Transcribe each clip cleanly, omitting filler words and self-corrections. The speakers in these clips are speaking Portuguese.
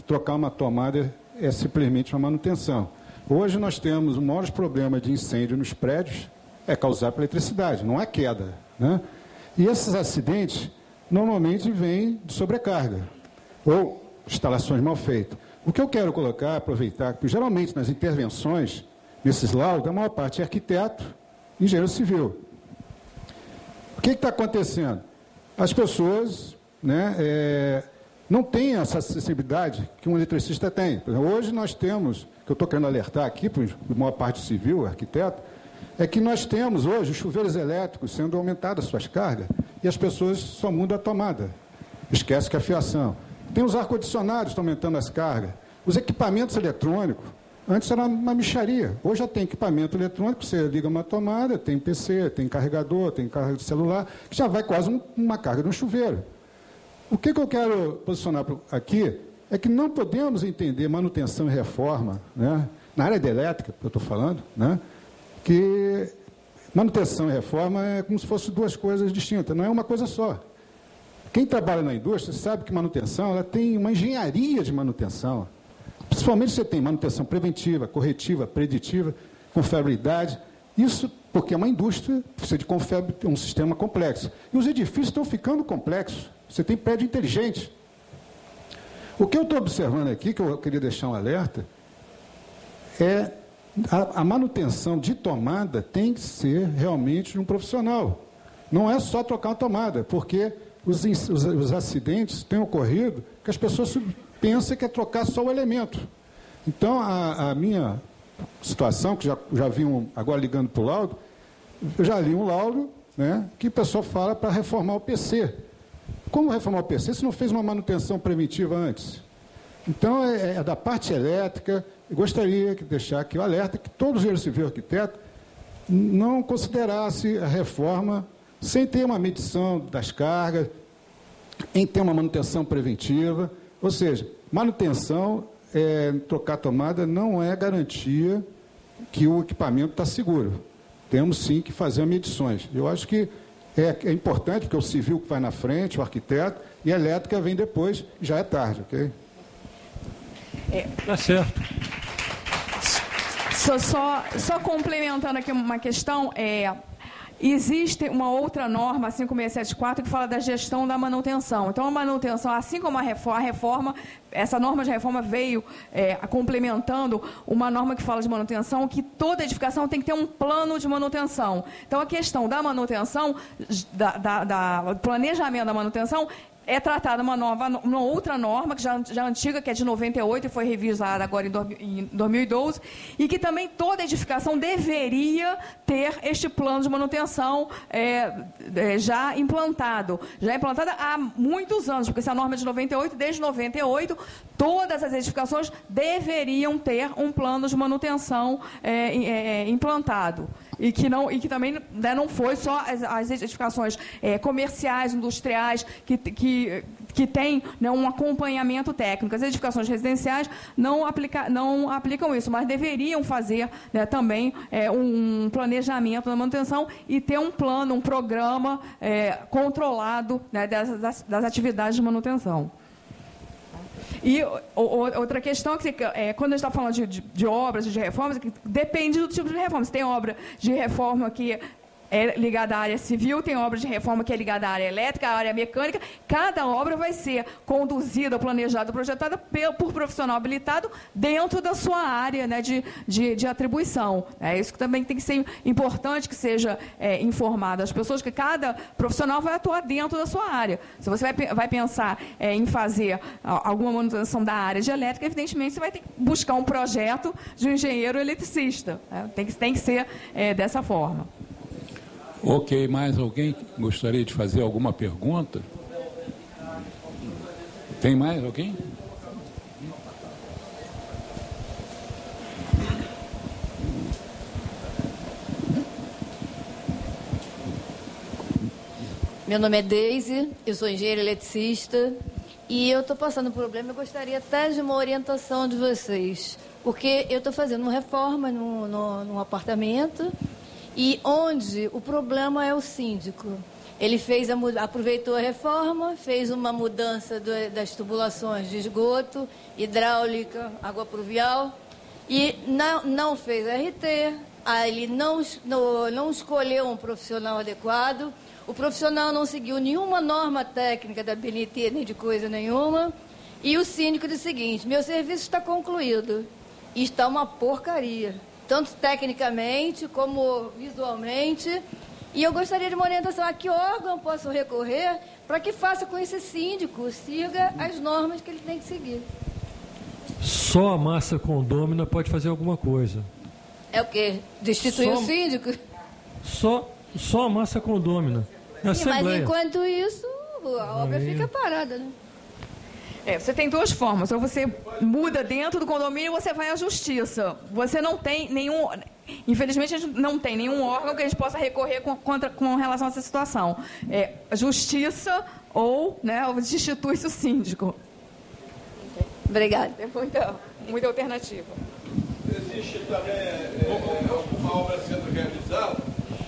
trocar uma tomada é simplesmente uma manutenção. Hoje nós temos o maior problema de incêndio nos prédios é causado pela eletricidade, não é queda, né? E esses acidentes normalmente vêm de sobrecarga ou instalações mal feitas. O que eu quero colocar, aproveitar, que geralmente nas intervenções, nesses laudos, a maior parte é arquiteto e engenheiro civil. O que está acontecendo? As pessoas, né, não têm essa acessibilidade que um eletricista tem. Por exemplo, hoje nós temos, que eu estou querendo alertar aqui, para a maior parte civil, arquiteto, é que nós temos hoje os chuveiros elétricos sendo aumentadas as suas cargas e as pessoas só mudam a tomada. Esquece que é a fiação. Tem os ar-condicionados que estão aumentando as cargas. Os equipamentos eletrônicos, antes era uma mixaria. Hoje já tem equipamento eletrônico, você liga uma tomada, tem PC, tem carregador, tem carga de celular, que já vai quase uma carga de um chuveiro. O que eu quero posicionar aqui é que não podemos entender manutenção e reforma, né, na área de elétrica, que eu estou falando, né, que manutenção e reforma é como se fossem duas coisas distintas, não é uma coisa só. Quem trabalha na indústria sabe que manutenção ela tem uma engenharia de manutenção. Principalmente você tem manutenção preventiva, corretiva, preditiva, confiabilidade. Isso porque é uma indústria, precisa de um sistema complexo. E os edifícios estão ficando complexos. Você tem prédio inteligente. O que eu estou observando aqui, que eu queria deixar um alerta, é a manutenção de tomada tem que ser realmente de um profissional. Não é só trocar uma tomada, porque os acidentes têm ocorrido que as pessoas pensam que é trocar só o elemento. Então, a minha situação, que já vi agora ligando para o laudo, eu já li um laudo, né, que o pessoal fala para reformar o PC. Como reformar o PC se não fez uma manutenção preventiva antes? Então, é da parte elétrica. Eu gostaria de deixar aqui o alerta que todo engenheiro civil e arquiteto não considerasse a reforma sem ter uma medição das cargas, em ter uma manutenção preventiva. Ou seja, manutenção, trocar tomada, não é garantia que o equipamento está seguro. Temos, sim, que fazer medições. Eu acho que é importante, porque o civil que vai na frente, o arquiteto, e a elétrica vem depois, já é tarde, ok? Tá certo. Só complementando aqui uma questão, existe uma outra norma, 5674, que fala da gestão da manutenção. Então, a manutenção, assim como a reforma, essa norma de reforma veio complementando uma norma que fala de manutenção, que toda edificação tem que ter um plano de manutenção. Então, a questão da manutenção, do planejamento da manutenção, é tratada uma outra norma, que já antiga, que é de 98 e foi revisada agora em 2012, e que também toda edificação deveria ter este plano de manutenção já implantado. Já implantado há muitos anos, porque essa norma é de 98, desde 98, todas as edificações deveriam ter um plano de manutenção implantado. E que também, né, não foi só as edificações comerciais, industriais, que têm, né, um acompanhamento técnico. As edificações residenciais não aplicam isso, mas deveriam fazer, né, também um planejamento da manutenção e ter um plano, um programa controlado, né, das atividades de manutenção. E outra questão, que quando a gente está falando de obras, de reformas, que depende do tipo de reforma. Se tem obra de reforma que é ligada à área civil, tem obra de reforma que é ligada à área elétrica, à área mecânica. Cada obra vai ser conduzida, planejada, projetada por profissional habilitado dentro da sua área, né, de atribuição. É isso que também tem que ser importante, que seja informado às pessoas, que cada profissional vai atuar dentro da sua área. Se você vai pensar em fazer alguma manutenção da área de elétrica, evidentemente você vai ter que buscar um projeto de um engenheiro eletricista. Né? Tem que ser dessa forma. Ok, mais alguém gostaria de fazer alguma pergunta? Tem mais alguém? Meu nome é Deise, eu sou engenheira eletricista e eu estou passando um problema. Eu gostaria até de uma orientação de vocês, porque eu estou fazendo uma reforma num apartamento. E onde o problema é o síndico. Ele aproveitou a reforma, fez uma mudança das tubulações de esgoto, hidráulica, água pluvial, e não fez RT, ele não escolheu um profissional adequado, o profissional não seguiu nenhuma norma técnica da BNT, nem de coisa nenhuma, e o síndico disse o seguinte: meu serviço está concluído, e está uma porcaria, tanto tecnicamente como visualmente. E eu gostaria de uma orientação: a que órgão posso recorrer para que faça com esse síndico, siga as normas que ele tem que seguir? Só a massa condômina pode fazer alguma coisa. É o quê? Destituir o síndico? Só a massa condômina. Sim, mas enquanto isso, a obra fica parada, né? Você tem duas formas. Ou você muda dentro do condomínio ou você vai à justiça. Você não tem nenhum... Infelizmente, a gente não tem nenhum órgão que a gente possa recorrer com relação a essa situação. Justiça ou, né, destitui-se o síndico. Obrigada. É muita alternativa. Existe também uma obra sendo realizada,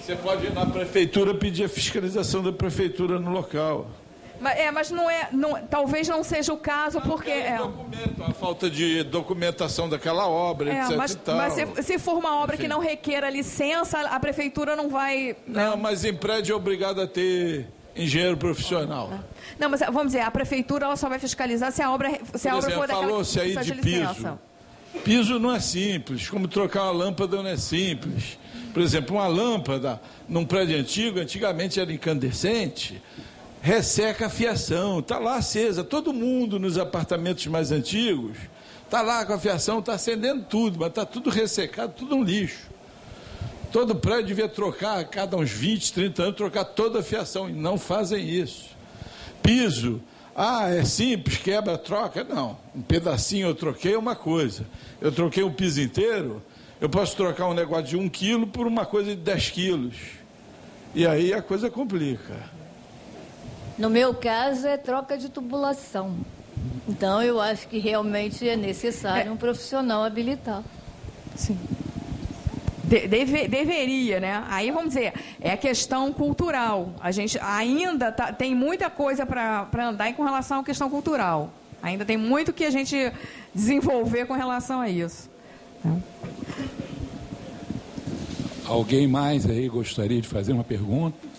você pode ir na prefeitura pedir a fiscalização da prefeitura no local. Mas talvez não seja o caso, porque... A falta de documentação daquela obra, etc. Mas se for uma obra que não requer a licença, a prefeitura não vai... Não, mas em prédio é obrigado a ter engenheiro profissional. Não, mas vamos dizer, a prefeitura ela só vai fiscalizar se a obra for daquela... Falou-se aí de piso. Piso não é simples, como trocar uma lâmpada não é simples. Por exemplo, uma lâmpada num prédio antigo, antigamente era incandescente, resseca a fiação, está lá acesa. Todo mundo nos apartamentos mais antigos está lá com a fiação, está acendendo tudo, mas está tudo ressecado, tudo um lixo. Todo prédio devia trocar, a cada uns 20, 30 anos, trocar toda a fiação, e não fazem isso. Piso, é simples, quebra, troca. Não, um pedacinho eu troquei é uma coisa. Eu troquei um piso inteiro, eu posso trocar um negócio de 1 quilo por uma coisa de 10 quilos. E aí a coisa complica. No meu caso, é troca de tubulação. Então, eu acho que realmente é necessário um profissional habilitado. Sim. Deveria, né? Aí, vamos dizer, é a questão cultural. A gente ainda tem muita coisa para andar com relação à questão cultural. Ainda tem muito que a gente desenvolver com relação a isso. Alguém mais aí gostaria de fazer uma pergunta?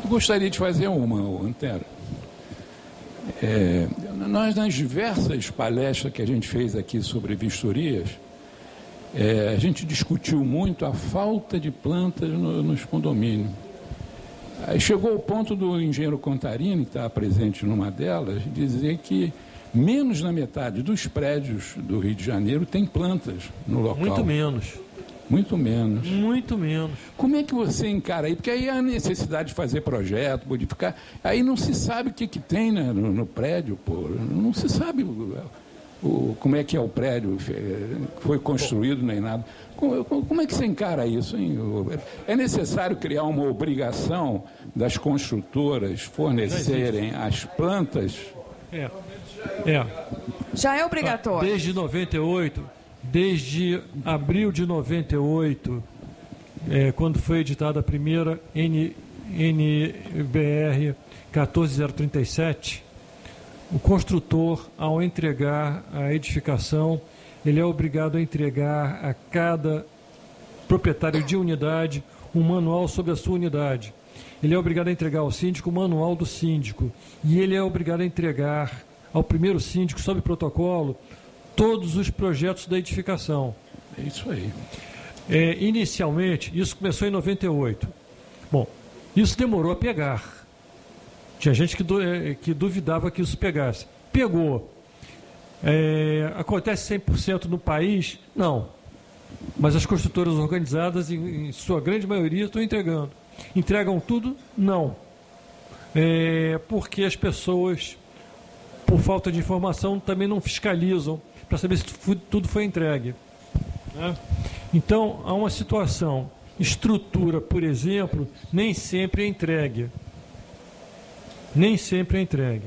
Eu gostaria de fazer uma, Antero. Nós, nas diversas palestras que a gente fez aqui sobre vistorias, a gente discutiu muito a falta de plantas nos condomínios. Aí chegou o ponto do engenheiro Contarini, que estava presente numa delas, dizer que menos da metade dos prédios do Rio de Janeiro tem plantas no local. Muito menos. Muito menos. Muito menos. Como é que você encara aí? Porque aí há a necessidade de fazer projeto, modificar. Aí não se sabe o que tem, né, no prédio, pô. Não se sabe como é que é o prédio, foi construído nem nada. Como é que você encara isso, hein? É necessário criar uma obrigação das construtoras fornecerem as plantas? Já é obrigatório. Desde 98, desde abril de 98, quando foi editada a primeira NBR 14037, o construtor, ao entregar a edificação, ele é obrigado a entregar a cada proprietário de unidade um manual sobre a sua unidade. Ele é obrigado a entregar ao síndico o manual do síndico. E ele é obrigado a entregar ao primeiro síndico, sob protocolo, todos os projetos da edificação. É isso aí. Inicialmente, isso começou em 98. Bom, isso demorou a pegar. Tinha gente que duvidava que isso pegasse. Pegou. Acontece 100% no país? Não. Mas as construtoras organizadas, em sua grande maioria, estão entregando. Entregam tudo? Não. Porque as pessoas, por falta de informação, também não fiscalizam para saber se tudo foi entregue. Então, há uma situação. Estrutura, por exemplo, nem sempre é entregue. Nem sempre é entregue.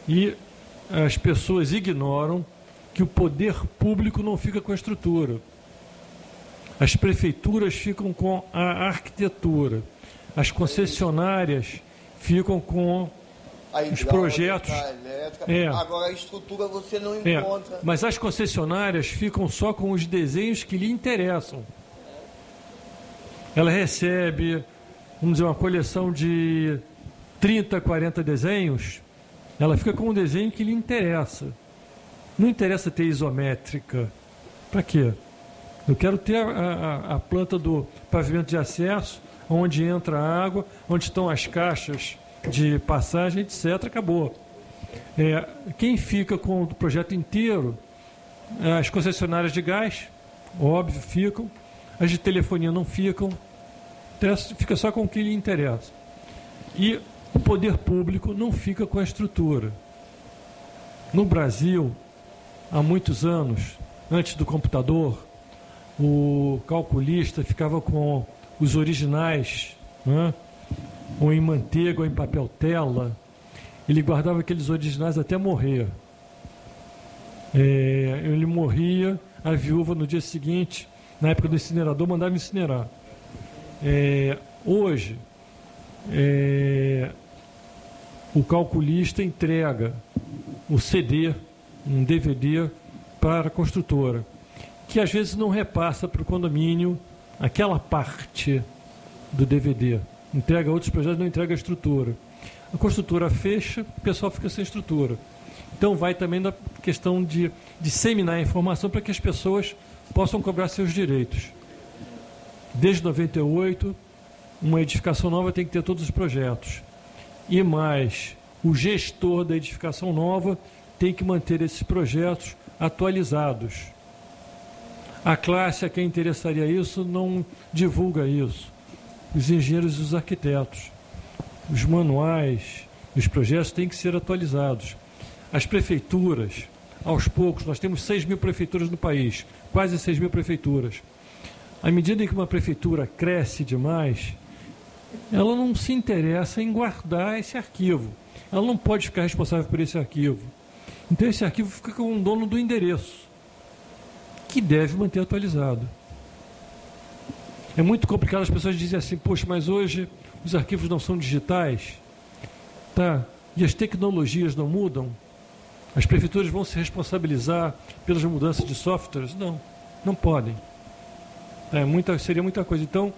E as pessoas ignoram que o poder público não fica com a estrutura. As prefeituras ficam com a arquitetura. as concessionárias ficam com os projetos. Agora a estrutura você não encontra. Mas as concessionárias ficam só com os desenhos que lhe interessam. Ela recebe, vamos dizer, uma coleção de 30, 40 desenhos, ela fica com um desenho que lhe interessa. Não interessa ter isométrica. Para quê? Eu quero ter a planta do pavimento de acesso, onde entra a água, onde estão as caixas de passagem, etc. Acabou. Quem fica com o projeto inteiro, as concessionárias de gás, óbvio, ficam. As de telefonia não ficam. Fica só com o que lhe interessa. E o poder público não fica com a estrutura. No Brasil, há muitos anos, antes do computador, o calculista ficava com os originais, né? Ou em manteiga ou em papel tela. Ele guardava aqueles originais até morrer. Ele morria, a viúva no dia seguinte, na época do incinerador, mandava incinerar. Hoje, o calculista entrega o CD, um DVD, para a construtora, que às vezes não repassa para o condomínio aquela parte do DVD. Entrega outros projetos, não entrega a estrutura. A construtora fecha, o pessoal fica sem estrutura. Então vai também da questão de disseminar a informação para que as pessoas possam cobrar seus direitos. Desde 98, uma edificação nova tem que ter todos os projetos. E mais, o gestor da edificação nova tem que manter esses projetos atualizados. A classe a quem interessaria isso não divulga isso. Os engenheiros e os arquitetos. Os manuais, os projetos têm que ser atualizados. As prefeituras, aos poucos, nós temos 6 mil prefeituras no país, quase 6 mil prefeituras. À medida em que uma prefeitura cresce demais, ela não se interessa em guardar esse arquivo. Ela não pode ficar responsável por esse arquivo. Então esse arquivo fica com o dono do endereço, que deve manter atualizado. É muito complicado, as pessoas dizem assim, poxa, mas hoje os arquivos não são digitais, tá? E as tecnologias não mudam? As prefeituras vão se responsabilizar pelas mudanças de softwares? Não, não podem. Seria muita coisa. Então,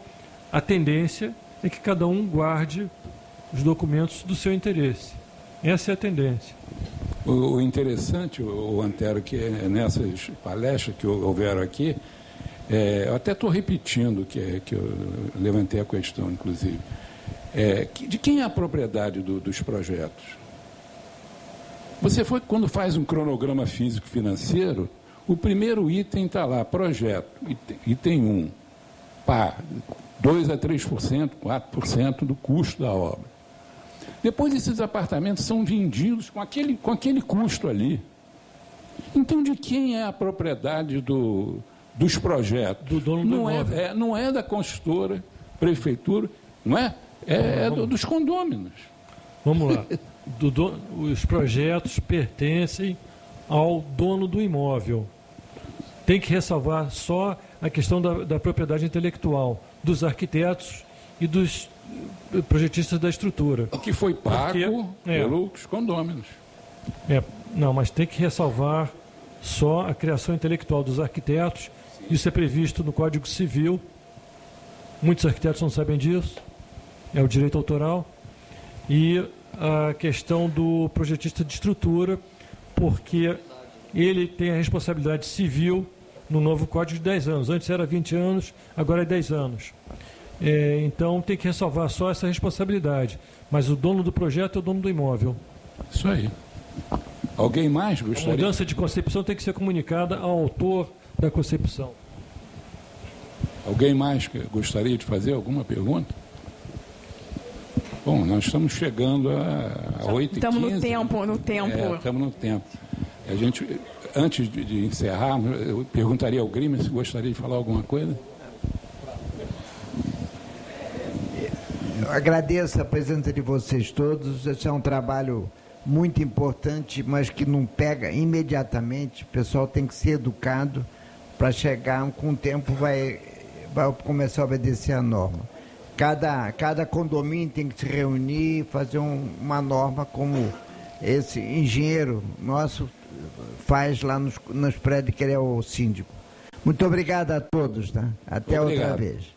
a tendência é que cada um guarde os documentos do seu interesse. Essa é a tendência. O interessante, o Antero, que é nessas palestras que houveram aqui, eu até estou repetindo que eu levantei a questão, inclusive, de quem é a propriedade dos projetos? Quando faz um cronograma físico-financeiro, o primeiro item está lá, projeto, item 1, 2 a 3%, 4% do custo da obra. Depois esses apartamentos são vendidos com aquele custo ali. Então, de quem é a propriedade dos projetos? Do dono do imóvel. Não é da construtora, prefeitura, não é? Dos condôminos. Vamos lá. Os projetos pertencem ao dono do imóvel. Tem que ressalvar só a questão da propriedade intelectual, dos arquitetos e dos projetistas da estrutura. Que foi pago pelos condôminos. Não, mas tem que ressalvar só a criação intelectual dos arquitetos. Isso é previsto no Código Civil. Muitos arquitetos não sabem disso. É o direito autoral. E a questão do projetista de estrutura, porque ele tem a responsabilidade civil no novo Código de 10 anos. Antes era 20 anos, agora é 10 anos. Então tem que ressalvar só essa responsabilidade. Mas o dono do projeto é o dono do imóvel. Isso aí. Alguém mais gostaria? A mudança de concepção tem que ser comunicada ao autor da concepção. Alguém mais que gostaria de fazer alguma pergunta? Bom, nós estamos chegando a 8h15. Estamos no tempo. Estamos no tempo. A gente, antes de encerrarmos, eu perguntaria ao Grima se gostaria de falar alguma coisa. Eu agradeço a presença de vocês todos. Esse é um trabalho muito importante, mas que não pega imediatamente. O pessoal tem que ser educado para chegar, com o tempo vai começar a obedecer a norma. Cada condomínio tem que se reunir e fazer uma norma como esse engenheiro nosso faz lá nos prédios, que ele é o síndico. Muito obrigado a todos, tá? Até outra vez.